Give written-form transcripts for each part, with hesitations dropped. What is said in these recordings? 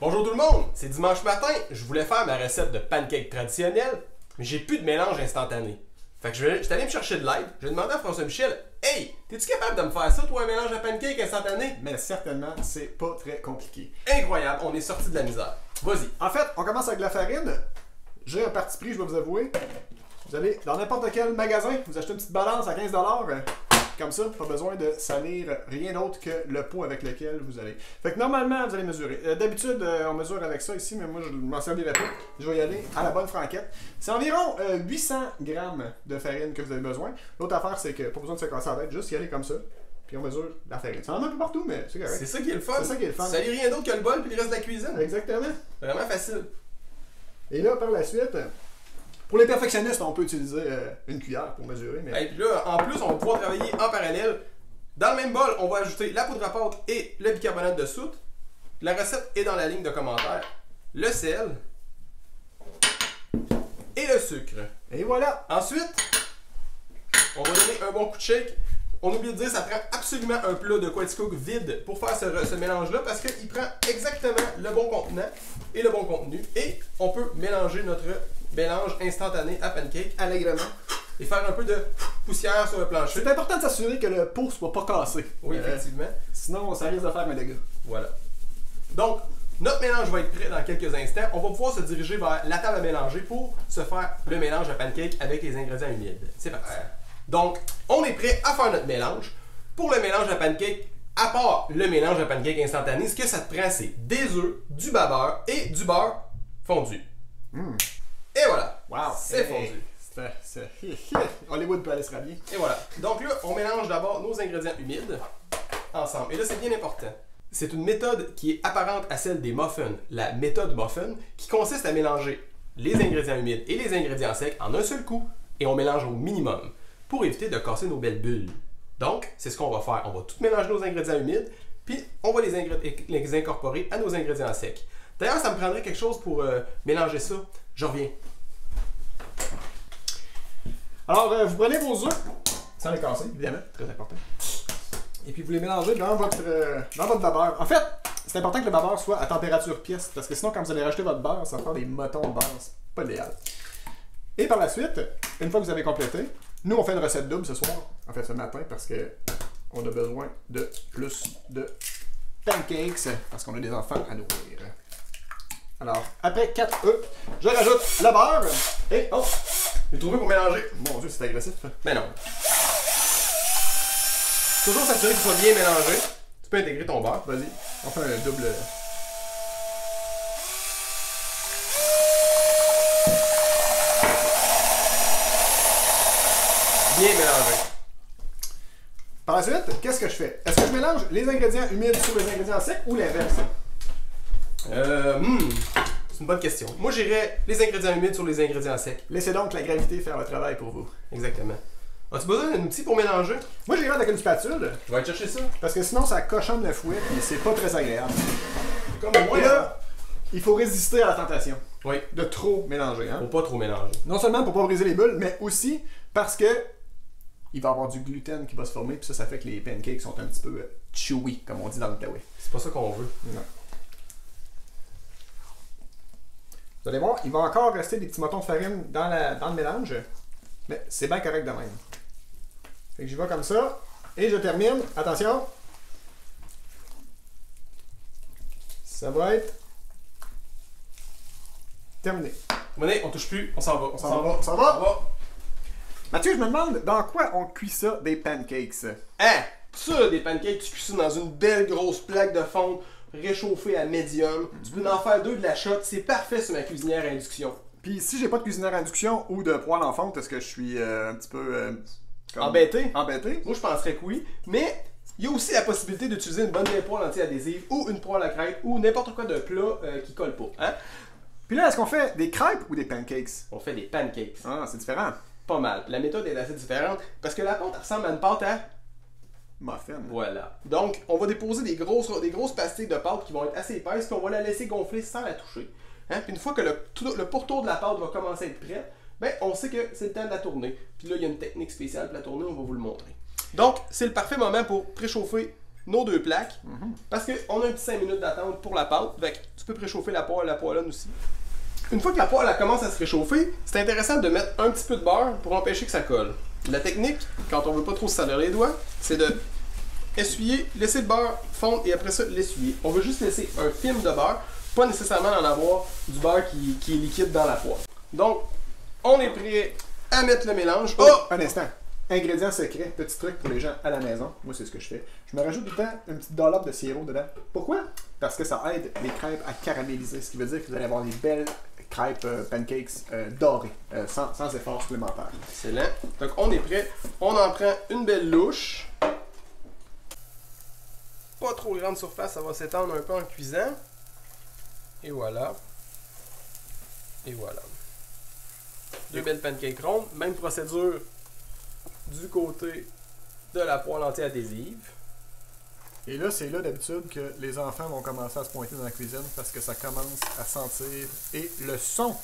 Bonjour tout le monde, c'est dimanche matin, je voulais faire ma recette de pancake traditionnelle, mais j'ai plus de mélange instantané. Fait que j'étais allé me chercher de l'aide, j'ai demandé à François Michel, hey, t'es-tu capable de me faire ça, toi, un mélange à pancake instantané? Mais certainement, c'est pas très compliqué. Incroyable, on est sorti de la misère. Vas-y. En fait, on commence avec la farine. J'ai un parti pris, je vais vous avouer. Vous allez dans n'importe quel magasin, vous achetez une petite balance à 15$. Comme ça, pas besoin de salir rien d'autre que le pot avec lequel vous allez. Fait que normalement, vous allez mesurer. D'habitude, on mesure avec ça ici, mais moi, je m'en servirai pas. Je vais y aller à la bonne franquette. C'est environ 800 grammes de farine que vous avez besoin. L'autre affaire, c'est que pas besoin de se casser la tête, juste y aller comme ça. Puis on mesure la farine. Ça en a un peu partout, mais c'est correct. C'est ça qui est le fun. C'est ça qui est le fun. Ça lit rien d'autre que le bol puis le reste de la cuisine. Exactement. Vraiment facile. Et là, par la suite, pour les perfectionnistes, on peut utiliser une cuillère pour mesurer. Mais... Et puis là, en plus, on va pouvoir travailler en parallèle. Dans le même bol, on va ajouter la poudre à pâte et le bicarbonate de soude. La recette est dans la ligne de commentaires. Le sel et le sucre. Et voilà! Ensuite, on va donner un bon coup de shake. On oublie de dire, ça prend absolument un plat de Quaticook vide pour faire ce mélange-là parce qu'il prend exactement le bon contenant et le bon contenu. Et on peut mélanger notre mélange instantané à pancake allègrement et faire un peu de poussière sur le plancher. C'est important de s'assurer que le pot ne soit pas cassé. Oui, effectivement. Sinon, ça risque de faire un dégât. Voilà. Donc, notre mélange va être prêt dans quelques instants. On va pouvoir se diriger vers la table à mélanger pour se faire le mélange à pancake avec les ingrédients humides. C'est parti. Donc, on est prêt à faire notre mélange. Pour le mélange à pancake, à part le mélange à pancake instantané, ce que ça te prend, c'est des œufs, du beurre et du beurre fondu. Et voilà. Wow! C'est fondu. Hollywood peut aller se rhabiller. Et voilà. Donc là, on mélange d'abord nos ingrédients humides ensemble. Et là, c'est bien important. C'est une méthode qui est apparente à celle des muffins, la méthode muffin, qui consiste à mélanger les ingrédients humides et les ingrédients secs en un seul coup, et on mélange au minimum pour éviter de casser nos belles bulles. Donc, c'est ce qu'on va faire. On va tout mélanger nos ingrédients humides, puis on va les incorporer à nos ingrédients secs. D'ailleurs, ça me prendrait quelque chose pour mélanger ça. Je reviens. Alors, vous prenez vos œufs, sans les casser, évidemment, très important. Et puis vous les mélangez dans votre beurre. En fait, c'est important que le beurre soit à température pièce, parce que sinon, quand vous allez rajouter votre beurre, ça va faire des motons de beurre. C'est pas idéal. Et par la suite, une fois que vous avez complété, nous, on fait une recette double ce soir, en fait ce matin, parce que on a besoin de plus de pancakes, parce qu'on a des enfants à nourrir. Alors, après 4 œufs, je rajoute le beurre, et oh! J'ai trouvé pour mélanger. Mon Dieu, c'est agressif. Mais non. Toujours s'assurer qu'il soit bien mélangé. Tu peux intégrer ton beurre. Vas-y, on fait un double. Bien mélangé. Par la suite, qu'est-ce que je fais? Est-ce que je mélange les ingrédients humides sur les ingrédients secs ou l'inverse? C'est une bonne question. Moi, j'irais les ingrédients humides sur les ingrédients secs. Laissez donc la gravité faire le travail pour vous. Exactement. As-tu besoin d'un outil pour mélanger? Moi, j'irai avec une spatule, Je vais aller chercher ça. parce que sinon, ça cochonne le fouet et c'est pas très agréable. Comme moi, Et là, il faut résister à la tentation oui. de trop mélanger. Hein? Faut pas trop mélanger. Non seulement pour pas briser les bulles, mais aussi parce que il va y avoir du gluten qui va se former, puis ça fait que les pancakes sont un petit peu chewy, comme on dit dans le taoué. C'est pas ça qu'on veut. Non. Vous allez voir, il va encore rester des petits motons de farine dans le mélange, mais c'est bien correct de même. Fait que j'y vais comme ça, et je termine, attention, ça va être terminé. Venez, on touche plus, on s'en va. On s'en va. Mathieu, je me demande dans quoi on cuit ça des pancakes. Hein? Ça, des pancakes, tu cuis ça dans une belle grosse plaque de fonte réchauffée à médium. Tu peux en faire 2 de la shot. C'est parfait sur ma cuisinière à induction. Puis si j'ai pas de cuisinière à induction ou de poêle en fonte, est-ce que je suis un petit peu Embêté? embêté? Moi, je penserais que oui. Mais il y a aussi la possibilité d'utiliser une bonne vieille poêle anti-adhésive ou une poêle à crêpes ou n'importe quoi de plat qui colle pas. Hein? Puis là, est-ce qu'on fait des crêpes ou des pancakes? On fait des pancakes. Ah, c'est différent. Pas mal. La méthode est assez différente parce que la pâte ressemble à une pâte à... Muffin. Voilà. Donc, on va déposer des grosses pastilles de pâte qui vont être assez épaisses, puis on va la laisser gonfler sans la toucher. Hein? Puis une fois que le pourtour de la pâte va commencer à être prêt, ben, on sait que c'est le temps de la tourner. Puis là, il y a une technique spéciale pour la tourner, on va vous le montrer. Donc, c'est le parfait moment pour préchauffer nos 2 plaques. Parce qu'on a un petit 5 minutes d'attente pour la pâte. Fait que tu peux préchauffer la poêle aussi. Une fois que la poêle elle commence à se réchauffer, c'est intéressant de mettre un petit peu de beurre pour empêcher que ça colle. La technique, quand on veut pas trop se salir les doigts, c'est de essuyer, laisser le beurre fondre et après ça l'essuyer. On veut juste laisser un film de beurre, pas nécessairement en avoir du beurre qui est liquide dans la poêle. Donc, on est prêt à mettre le mélange. Oh! Un instant. Ingrédient secret, petit truc pour les gens à la maison. Moi, c'est ce que je fais. Je me rajoute tout le temps une petite dollop de sirop dedans. Pourquoi? Parce que ça aide les crêpes à caraméliser, ce qui veut dire que vous allez avoir des belles crêpes pancakes dorées, sans effort supplémentaire. Excellent. Donc, on est prêt. On en prend une belle louche. Pas trop grande surface, ça va s'étendre un peu en cuisant. Et voilà. Et voilà. 2 belles pancakes rondes. Même procédure du côté de la poêle anti-adhésive. Et là, c'est là d'habitude que les enfants vont commencer à se pointer dans la cuisine parce que ça commence à sentir. Et le son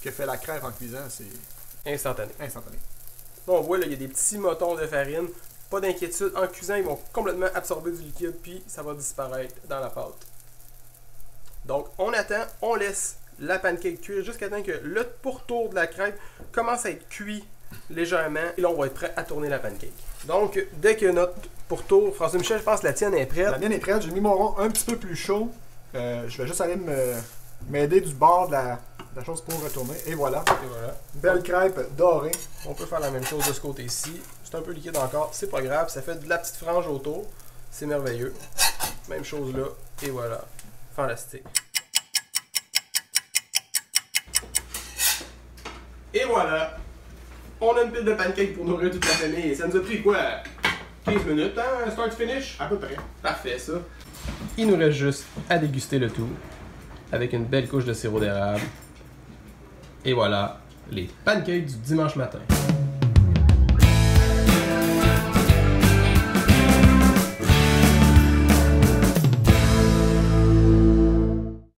que fait la crêpe en cuisant, c'est Instantané. instantané. Bon, on voit, là, il y a des petits motons de farine. Pas d'inquiétude. En cuisant, ils vont complètement absorber du liquide, puis ça va disparaître dans la pâte. Donc, on attend, on laisse la pancake cuire jusqu'à temps que le pourtour de la crêpe commence à être cuit légèrement. Et là, on va être prêt à tourner la pancake. Donc, dès que notre pourtour, François-Michel, je pense que la tienne est prête. La mienne est prête. J'ai mis mon rond un petit peu plus chaud. Je vais juste aller m'aider du bord de la chose pour retourner. Et voilà. Et voilà. Belle crêpe dorée. On peut faire la même chose de ce côté-ci. C'est un peu liquide encore, c'est pas grave, ça fait de la petite frange autour. C'est merveilleux. Même chose là, et voilà. Fantastique. Et voilà! On a une pile de pancakes pour nourrir toute la famille. Et ça nous a pris quoi? 15 minutes, hein? Start finish? À peu près. Parfait, ça. Il nous reste juste à déguster le tout. Avec une belle couche de sirop d'érable. Et voilà, les pancakes du dimanche matin.